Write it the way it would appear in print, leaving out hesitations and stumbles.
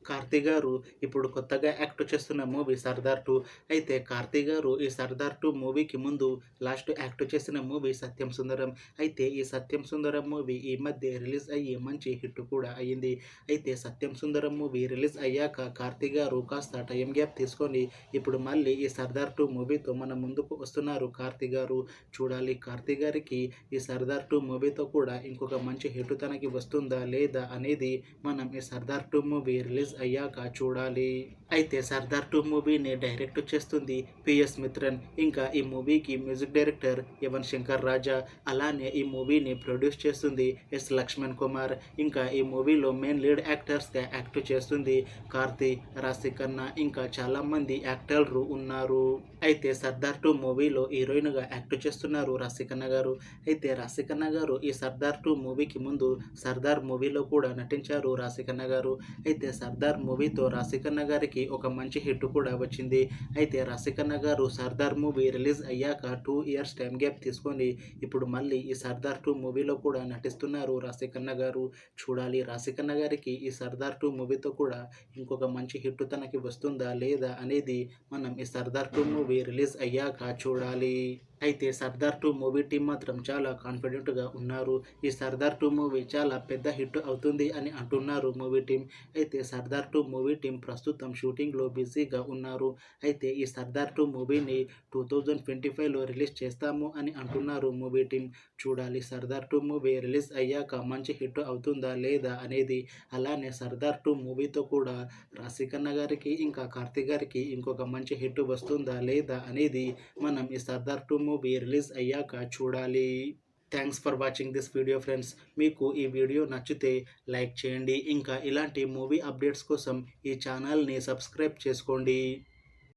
కార్తీ గారు ఇప్పుడు కొత్తగా యాక్ట్ చేస్తున్న మూవీ 'సర్దార్ 2'. అయితే కార్తీ గారు ఈ 'సర్దార్ 2' మూవీకి ముందు లాస్ట్ యాక్ట్ చేసిన మూవీ 'సత్యం సుందరం'. అయితే ఈ 'సత్యం సుందరం' మూవీ ఈ మధ్య రిలీజ్ అయ్యి మంచి హిట్ కూడా అయ్యింది. అయితే 'సత్యం సుందరం' మూవీ రిలీజ్ అయ్యాక కార్తీ గారు కాస్త టైం గ్యాప్ తీసుకొని ఇప్పుడు మళ్ళీ ఈ 'సర్దార్ 2' మూవీతో మన ముందుకు వస్తున్నారు కార్తీ గారు. చూడాలి కార్తీ గారికి ఈ 'సర్దార్ 2' మూవీతో కూడా ఇంకొక మంచి హిట్ తనకి వస్తుందా లేదా అనేది మనం ఈ 'సర్దార్ 2' మూవీ రిలీజ్ అయ్యాక చూడాలి. అయితే 'సర్దార్ 2' మూవీని డైరెక్ట్ చేస్తుంది పిఎస్ మిత్రన్. ఇంకా ఈ మూవీకి మ్యూజిక్ డైరెక్టర్ యువన్ శంకర్ రాజా. అలానే ఈ మూవీని ప్రొడ్యూస్ చేస్తుంది ఎస్ లక్ష్మణ్ కుమార్. ఇంకా ఈ మూవీలో మెయిన్ లీడ్ యాక్టర్స్గా యాక్ట్ చేస్తుంది కార్తీ, రాశిఖన్నా ఇంకా చాలామంది యాక్టర్లు ఉన్నారు. అయితే 'సర్దార్ 2' మూవీలో హీరోయిన్గా యాక్ట్ చేస్తున్నారు రాశిఖన్నా గారు. అయితే రాశిఖన్నా గారు ఈ 'సర్దార్ 2' మూవీకి ముందు 'సర్దార్' మూవీలో కూడా నటించారు రాశిఖన్నా గారు. అయితే 'సర్దార్' మూవీతో రాశిఖన్నా గారికి ఒక మంచి హిట్ కూడా వచ్చింది. అయితే రాశిఖన్నా గారు 'సర్దార్' మూవీ రిలీజ్ అయ్యాక 2 ఇయర్స్ టైం గ్యాప్ తీసుకొని ఇప్పుడు మళ్ళీ ఈ 'సర్దార్ 2' మూవీలో కూడా నటిస్తున్నారు రాశిఖన్నా గారు. చూడాలి రాశిఖన్నా గారికి ఈ 'సర్దార్ 2' మూవీతో కూడా ఇంకొక మంచి హిట్ తనకి వస్తుందా లేదా అనేది మనం ఈ 'సర్దార్ 2' మూవీ రిలీజ్ అయ్యాక చూడాలి. అయితే 'సర్దార్ 2' మూవీ టీం మాత్రం చాలా కాన్ఫిడెంట్‌గా ఉన్నారు. ఈ 'సర్దార్ 2' మూవీ చాలా పెద్ద హిట్ అవుతుంది అని అంటున్నారు మూవీ టీం. అయితే 'సర్దార్ 2' మూవీ టీం ప్రస్తుతం షూటింగ్‌లో బిజీగా ఉన్నారు. అయితే ఈ 'సర్దార్ 2' మూవీని 2025లో రిలీజ్ చేస్తాము అని అంటున్నారు మూవీ టీం. చూడాలి 'సర్దార్ 2' మూవీ రిలీజ్ అయ్యాక మంచి హిట్ అవుతుందా లేదా అనేది. అలానే 'సర్దార్ 2' మూవీతో కూడా రాశిఖన్నా గారికి ఇంకా కార్తీ గారికి ఇంకొక మంచి హిట్ వస్తుందా లేదా అనేది మనం ఈ 'సర్దార్ 2' మూవీ రిలీజ్ అయ్యాక చూడాలి. Thanks for watching this video friends. మీకు ఈ వీడియో నచ్చితే లైక్ చేయండి. ఇంకా ఇలాంటి మూవీ అప్డేట్స్ కోసం ఈ ఛానల్ని సబ్స్క్రైబ్ చేసుకోండి.